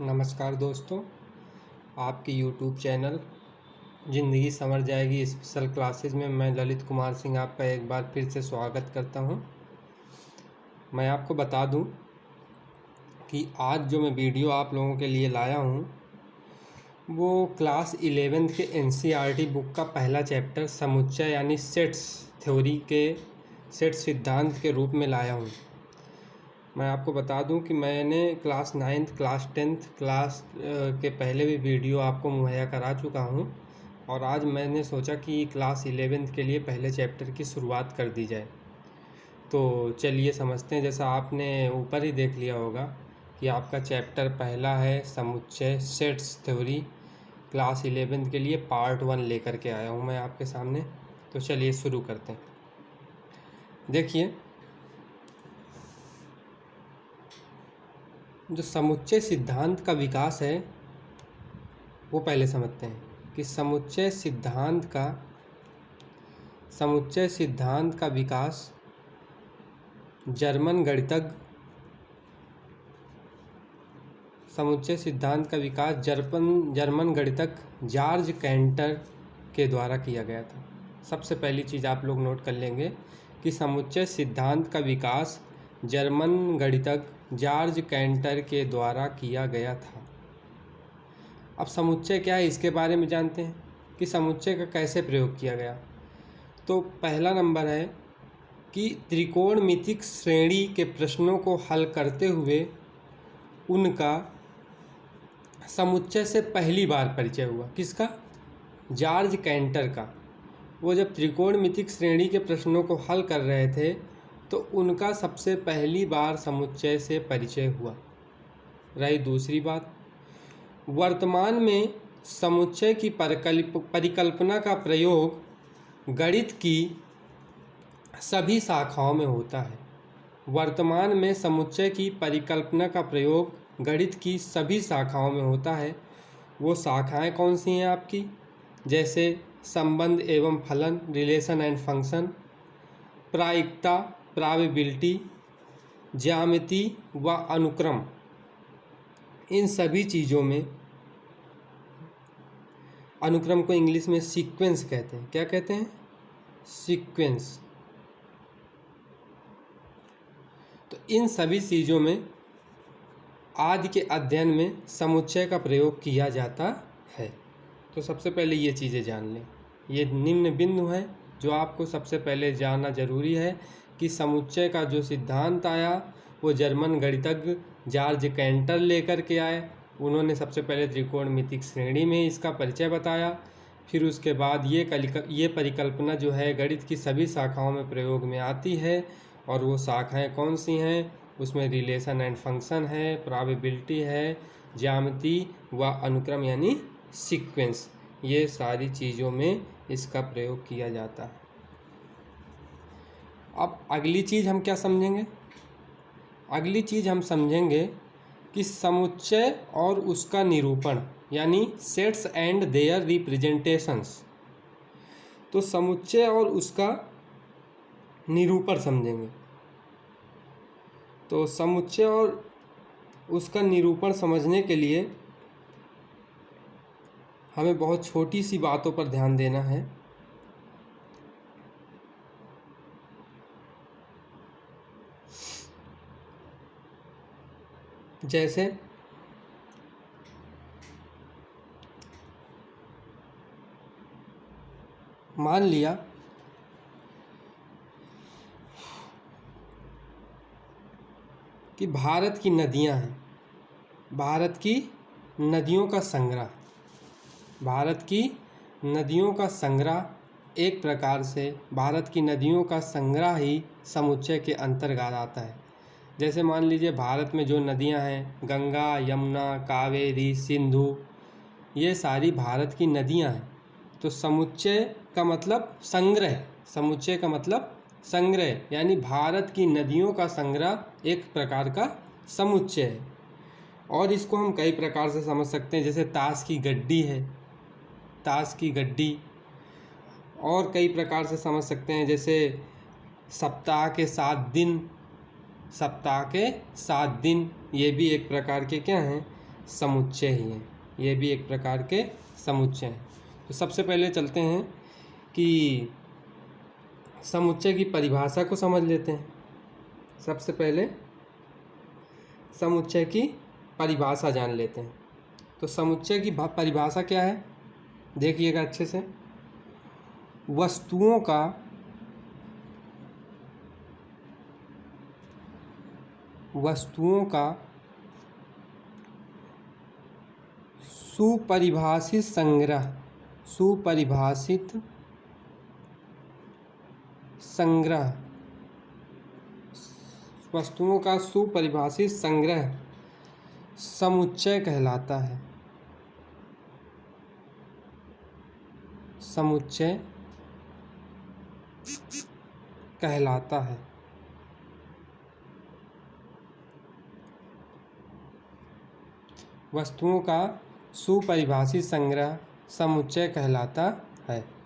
नमस्कार दोस्तों, आपकी यूट्यूब चैनल ज़िंदगी संवर जाएगी स्पेशल क्लासेस में मैं ललित कुमार सिंह आपका एक बार फिर से स्वागत करता हूं। मैं आपको बता दूं कि आज जो मैं वीडियो आप लोगों के लिए लाया हूं वो क्लास 11th के NCERT बुक का पहला चैप्टर समुच्चय यानी सेट्स थ्योरी के सेट सिद्धांत के रूप में लाया हूं। मैं आपको बता दूं कि मैंने class 9th class 10th class के पहले भी वीडियो आपको मुहैया करा चुका हूं और आज मैंने सोचा कि क्लास 11th के लिए पहले चैप्टर की शुरुआत कर दी जाए। तो चलिए समझते हैं। जैसा आपने ऊपर ही देख लिया होगा कि आपका चैप्टर पहला है समुच्चय सेट्स थ्योरी, क्लास 11th के लिए पार्ट 1 लेकर के आया हूँ मैं आपके सामने। तो चलिए शुरू करते हैं। देखिए, जो समुच्चय सिद्धांत का विकास है वो पहले समझते हैं कि समुच्चय सिद्धांत का विकास जर्मन गणितज्ञ जॉर्ज कैंटर के द्वारा किया गया था। सबसे पहली चीज़ आप लोग नोट कर लेंगे कि समुच्चय सिद्धांत का विकास जर्मन गणितज्ञ जॉर्ज कैंटर के द्वारा किया गया था। अब समुच्चय क्या है इसके बारे में जानते हैं कि समुच्चय का कैसे प्रयोग किया गया। तो पहला नंबर है कि त्रिकोणमितिक श्रेणी के प्रश्नों को हल करते हुए उनका समुच्चय से पहली बार परिचय हुआ। किसका? जॉर्ज कैंटर का। वो जब त्रिकोणमितिक श्रेणी के प्रश्नों को हल कर रहे थे तो उनका सबसे पहली बार समुच्चय से परिचय हुआ। रही दूसरी बात, वर्तमान में समुच्चय की परिकल्पना का प्रयोग गणित की सभी शाखाओं में होता है। वर्तमान में समुच्चय की परिकल्पना का प्रयोग गणित की सभी शाखाओं में होता है। वो शाखाएं कौन सी हैं आपकी? जैसे संबंध एवं फलन, रिलेशन एंड फंक्शन, प्रायिकता, प्रोबेबिलिटी, ज्यामिति व अनुक्रम। इन सभी चीज़ों में अनुक्रम को इंग्लिश में सीक्वेंस कहते हैं। क्या कहते हैं? सीक्वेंस। तो इन सभी चीज़ों में आज के अध्ययन में समुच्चय का प्रयोग किया जाता है। तो सबसे पहले ये चीज़ें जान लें। ये निम्न बिंदु हैं जो आपको सबसे पहले जानना जरूरी है कि समुच्चय का जो सिद्धांत आया वो जर्मन गणितज्ञ जॉर्ज कैंटर लेकर के आए। उन्होंने सबसे पहले त्रिकोणमितिक श्रेणी में इसका परिचय बताया। फिर उसके बाद ये परिकल्पना जो है गणित की सभी शाखाओं में प्रयोग में आती है। और वो शाखाएं कौन सी हैं? उसमें रिलेशन एंड फंक्शन है, प्रोबेबिलिटी है, ज्यामिति व अनुक्रम यानी सीक्वेंस। ये सारी चीज़ों में इसका प्रयोग किया जाता है। अब अगली चीज़ हम क्या समझेंगे? अगली चीज़ हम समझेंगे कि समुच्चय और उसका निरूपण यानी सेट्स एंड देयर रिप्रेजेंटेशंस। तो समुच्चय और उसका निरूपण समझेंगे। तो समुच्चय और उसका निरूपण समझने के लिए हमें बहुत छोटी सी बातों पर ध्यान देना है। जैसे मान लिया कि भारत की नदियां हैं, भारत की नदियों का संग्रह, भारत की नदियों का संग्रह एक प्रकार से भारत की नदियों का संग्रह ही समुच्चय के अंतर्गत आता है। जैसे मान लीजिए भारत में जो नदियां हैं गंगा, यमुना, कावेरी, सिंधु, ये सारी भारत की नदियां हैं। तो समुच्चय का मतलब संग्रह, समुच्चय का मतलब संग्रह यानी भारत की नदियों का संग्रह एक प्रकार का समुच्चय है। और इसको हम कई प्रकार से समझ सकते हैं। जैसे ताश की गड्डी है, ताश की गड्डी। और कई प्रकार से समझ सकते हैं। जैसे सप्ताह के 7 दिन, सप्ताह के 7 दिन, ये भी एक प्रकार के क्या हैं? समुच्चय ही हैं। ये भी एक प्रकार के समुच्चय हैं। तो सबसे पहले चलते हैं कि समुच्चय की परिभाषा को समझ लेते हैं। सबसे पहले समुच्चय की परिभाषा जान लेते हैं। तो समुच्चय की परिभाषा क्या है, देखिएगा अच्छे से। वस्तुओं का सुपरिभाषित संग्रह, वस्तुओं का सुपरिभाषित संग्रह समुच्चय कहलाता है। समुच्चय कहलाता है। वस्तुओं का सुपरिभाषित संग्रह समुच्चय कहलाता है।